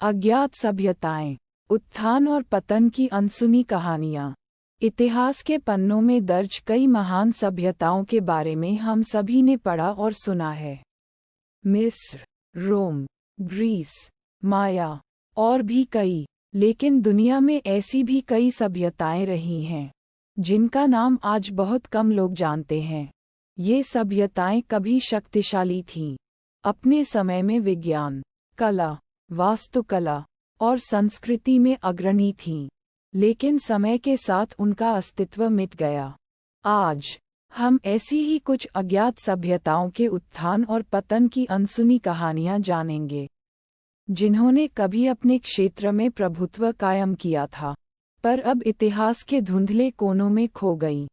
अज्ञात सभ्यताएं, उत्थान और पतन की अनसुनी कहानियां। इतिहास के पन्नों में दर्ज कई महान सभ्यताओं के बारे में हम सभी ने पढ़ा और सुना है। मिस्र, रोम, ग्रीस, माया और भी कई। लेकिन दुनिया में ऐसी भी कई सभ्यताएं रही हैं जिनका नाम आज बहुत कम लोग जानते हैं। ये सभ्यताएं कभी शक्तिशाली थीं, अपने समय में विज्ञान, कला, वास्तुकला और संस्कृति में अग्रणी थीं, लेकिन समय के साथ उनका अस्तित्व मिट गया। आज हम ऐसी ही कुछ अज्ञात सभ्यताओं के उत्थान और पतन की अनसुनी कहानियां जानेंगे, जिन्होंने कभी अपने क्षेत्र में प्रभुत्व कायम किया था, पर अब इतिहास के धुंधले कोनों में खो गईं।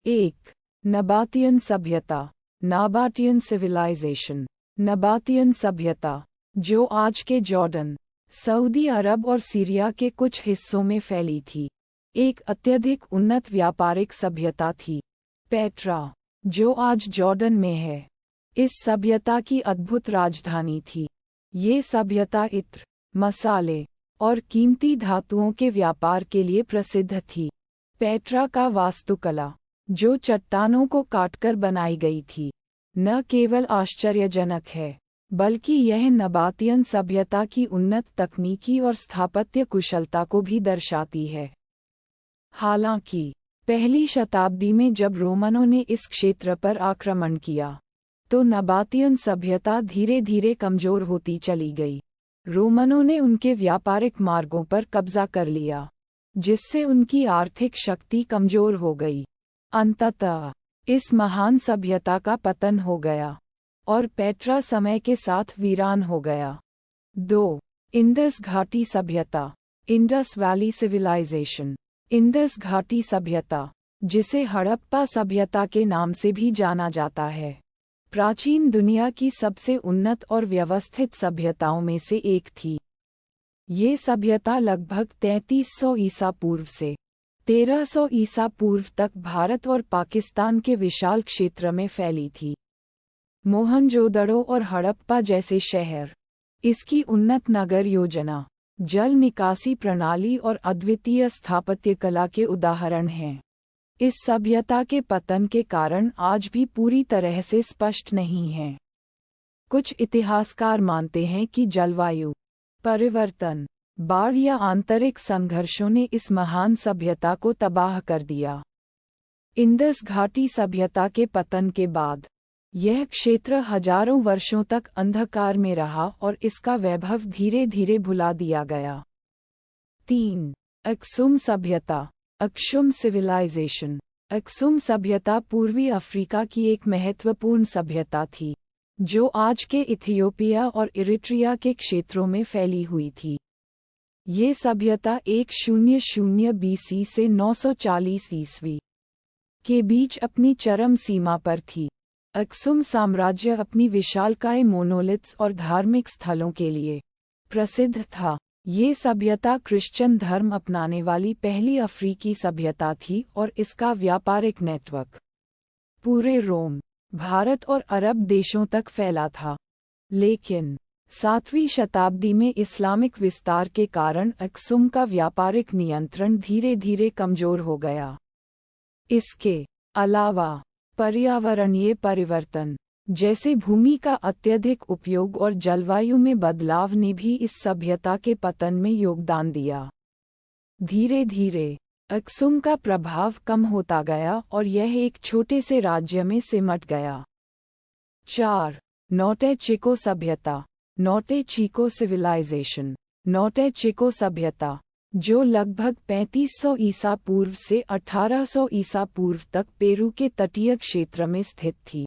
1. नबातियन सभ्यता, नाबाटियन सिविलाइजेशन। नबातियन सभ्यता, जो आज के जॉर्डन, सऊदी अरब और सीरिया के कुछ हिस्सों में फैली थी, एक अत्यधिक उन्नत व्यापारिक सभ्यता थी। पेट्रा, जो आज जॉर्डन में है, इस सभ्यता की अद्भुत राजधानी थी। ये सभ्यता इत्र, मसाले और कीमती धातुओं के व्यापार के लिए प्रसिद्ध थी। पेट्रा का वास्तुकला, जो चट्टानों को काटकर बनाई गई थी, न केवल आश्चर्यजनक है, बल्कि यह नबातियन सभ्यता की उन्नत तकनीकी और स्थापत्य कुशलता को भी दर्शाती है। हालांकि पहली शताब्दी में जब रोमनों ने इस क्षेत्र पर आक्रमण किया, तो नबातियन सभ्यता धीरे धीरे कमजोर होती चली गई। रोमनों ने उनके व्यापारिक मार्गों पर कब्जा कर लिया, जिससे उनकी आर्थिक शक्ति कमजोर हो गई। अंततः इस महान सभ्यता का पतन हो गया और पेट्रा समय के साथ वीरान हो गया। 2. इंडस घाटी सभ्यता, इंडस वैली सिविलाइजेशन। इंडस घाटी सभ्यता, जिसे हड़प्पा सभ्यता के नाम से भी जाना जाता है, प्राचीन दुनिया की सबसे उन्नत और व्यवस्थित सभ्यताओं में से एक थी। ये सभ्यता लगभग 3300 ईसा पूर्व से 1300 ईसा पूर्व तक भारत और पाकिस्तान के विशाल क्षेत्र में फैली थी। मोहनजोदड़ो और हड़प्पा जैसे शहर इसकी उन्नत नगर योजना, जल निकासी प्रणाली और अद्वितीय स्थापत्य कला के उदाहरण हैं। इस सभ्यता के पतन के कारण आज भी पूरी तरह से स्पष्ट नहीं हैं। कुछ इतिहासकार मानते हैं कि जलवायु परिवर्तन, बाढ़ या आंतरिक संघर्षों ने इस महान सभ्यता को तबाह कर दिया। इंडस घाटी सभ्यता के पतन के बाद यह क्षेत्र हजारों वर्षों तक अंधकार में रहा और इसका वैभव धीरे धीरे भुला दिया गया। 3. अक्सुम सभ्यता, अक्सुम सिविलाइजेशन। अक्सुम सभ्यता पूर्वी अफ्रीका की एक महत्वपूर्ण सभ्यता थी, जो आज के इथियोपिया और इरिट्रिया के क्षेत्रों में फैली हुई थी। ये सभ्यता 100 BC से 940 ईस्वी के बीच अपनी चरम सीमा पर थी। अक्सुम साम्राज्य अपनी विशालकाय मोनोलिथ्स और धार्मिक स्थलों के लिए प्रसिद्ध था। ये सभ्यता क्रिश्चियन धर्म अपनाने वाली पहली अफ्रीकी सभ्यता थी और इसका व्यापारिक नेटवर्क पूरे रोम, भारत और अरब देशों तक फैला था। लेकिन 7वीं शताब्दी में इस्लामिक विस्तार के कारण अक्सुम का व्यापारिक नियंत्रण धीरे धीरे कमजोर हो गया। इसके अलावा पर्यावरणीय परिवर्तन, जैसे भूमि का अत्यधिक उपयोग और जलवायु में बदलाव ने भी इस सभ्यता के पतन में योगदान दिया। धीरे धीरे अक्सुम का प्रभाव कम होता गया और यह एक छोटे से राज्य में सिमट गया। 4. नोटे चिको सभ्यता, नोटे चिको सिविलाइजेशन। नोटे चिको सभ्यता, जो लगभग 3500 ईसा पूर्व से 1800 ईसा पूर्व तक पेरू के तटीय क्षेत्र में स्थित थी,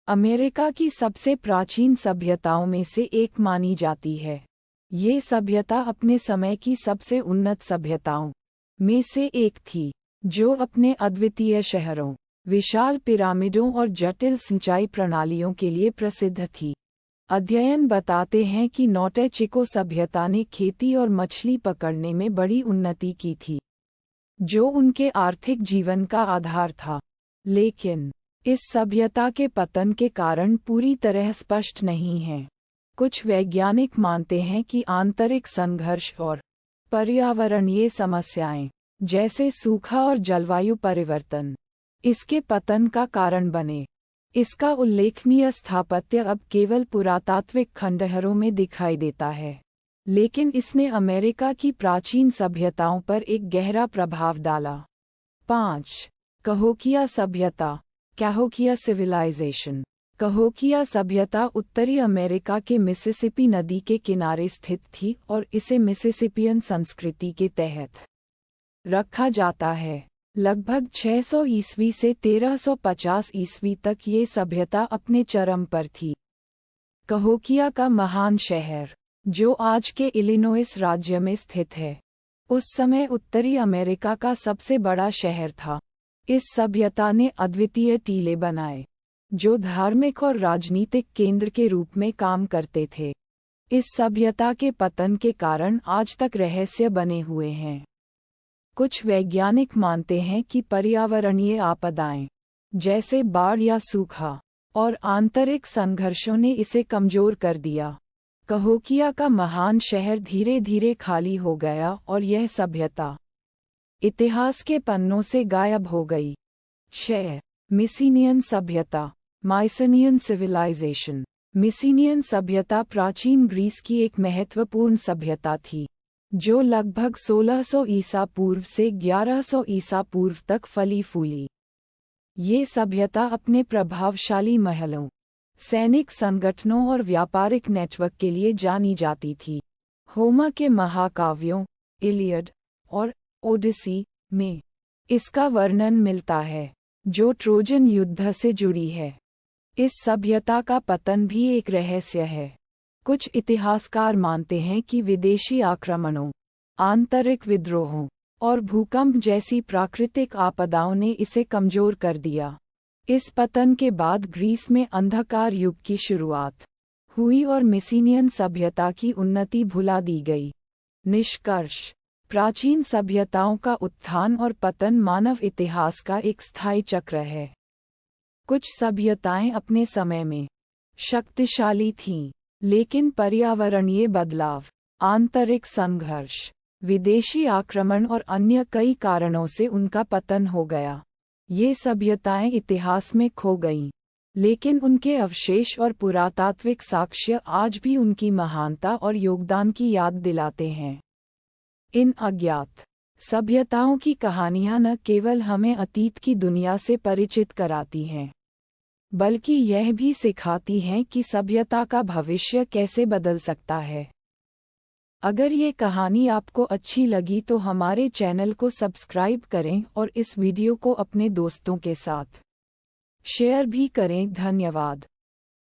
अमेरिका की सबसे प्राचीन सभ्यताओं में से एक मानी जाती है। ये सभ्यता अपने समय की सबसे उन्नत सभ्यताओं में से एक थी, जो अपने अद्वितीय शहरों, विशाल पिरामिडों और जटिल सिंचाई प्रणालियों के लिए प्रसिद्ध थी। अध्ययन बताते हैं कि नोटे चिको सभ्यता ने खेती और मछली पकड़ने में बड़ी उन्नति की थी, जो उनके आर्थिक जीवन का आधार था। लेकिन इस सभ्यता के पतन के कारण पूरी तरह स्पष्ट नहीं है। कुछ वैज्ञानिक मानते हैं कि आंतरिक संघर्ष और पर्यावरणीय समस्याएं, जैसे सूखा और जलवायु परिवर्तन, इसके पतन का कारण बने। इसका उल्लेखनीय स्थापत्य अब केवल पुरातात्विक खंडहरों में दिखाई देता है, लेकिन इसने अमेरिका की प्राचीन सभ्यताओं पर एक गहरा प्रभाव डाला। 5. कहोकिया सभ्यता, कैहोकिया सिविलाइजेशन। कहोकिया सभ्यता उत्तरी अमेरिका के मिसिसिपी नदी के किनारे स्थित थी और इसे मिसिसिपियन संस्कृति के तहत रखा जाता है। लगभग 600 ईस्वी से 1350 ईस्वी तक ये सभ्यता अपने चरम पर थी। कहोकिया का महान शहर, जो आज के इलिनोइस राज्य में स्थित है, उस समय उत्तरी अमेरिका का सबसे बड़ा शहर था। इस सभ्यता ने अद्वितीय टीले बनाए, जो धार्मिक और राजनीतिक केंद्र के रूप में काम करते थे। इस सभ्यता के पतन के कारण आज तक रहस्य बने हुए हैं। कुछ वैज्ञानिक मानते हैं कि पर्यावरणीय आपदाएं, जैसे बाढ़ या सूखा, और आंतरिक संघर्षों ने इसे कमजोर कर दिया। कहोकिया का महान शहर धीरे धीरे खाली हो गया और यह सभ्यता इतिहास के पन्नों से गायब हो गई। 6. मिसीनियन सभ्यता, माइसनियन सिविलाइजेशन। मिसीनियन सभ्यता प्राचीन ग्रीस की एक महत्वपूर्ण सभ्यता थी, जो लगभग 1600 ईसा पूर्व से 1100 ईसा पूर्व तक फली फूली। ये सभ्यता अपने प्रभावशाली महलों, सैनिक संगठनों और व्यापारिक नेटवर्क के लिए जानी जाती थी। होमर के महाकाव्यों इलियड और ओडिसी में इसका वर्णन मिलता है, जो ट्रोजन युद्ध से जुड़ी है। इस सभ्यता का पतन भी एक रहस्य है। कुछ इतिहासकार मानते हैं कि विदेशी आक्रमणों, आंतरिक विद्रोहों और भूकंप जैसी प्राकृतिक आपदाओं ने इसे कमजोर कर दिया। इस पतन के बाद ग्रीस में अंधकार युग की शुरुआत हुई और मिसीनियन सभ्यता की उन्नति भुला दी गई। निष्कर्ष: प्राचीन सभ्यताओं का उत्थान और पतन मानव इतिहास का एक स्थायी चक्र है। कुछ सभ्यताएं अपने समय में शक्तिशाली थीं, लेकिन पर्यावरणीय बदलाव, आंतरिक संघर्ष, विदेशी आक्रमण और अन्य कई कारणों से उनका पतन हो गया। ये सभ्यताएं इतिहास में खो गईं, लेकिन उनके अवशेष और पुरातात्विक साक्ष्य आज भी उनकी महानता और योगदान की याद दिलाते हैं। इन अज्ञात सभ्यताओं की कहानियां न केवल हमें अतीत की दुनिया से परिचित कराती हैं, बल्कि यह भी सिखाती हैं कि सभ्यता का भविष्य कैसे बदल सकता है। अगर ये कहानी आपको अच्छी लगी तो हमारे चैनल को सब्सक्राइब करें और इस वीडियो को अपने दोस्तों के साथ शेयर भी करें। धन्यवाद।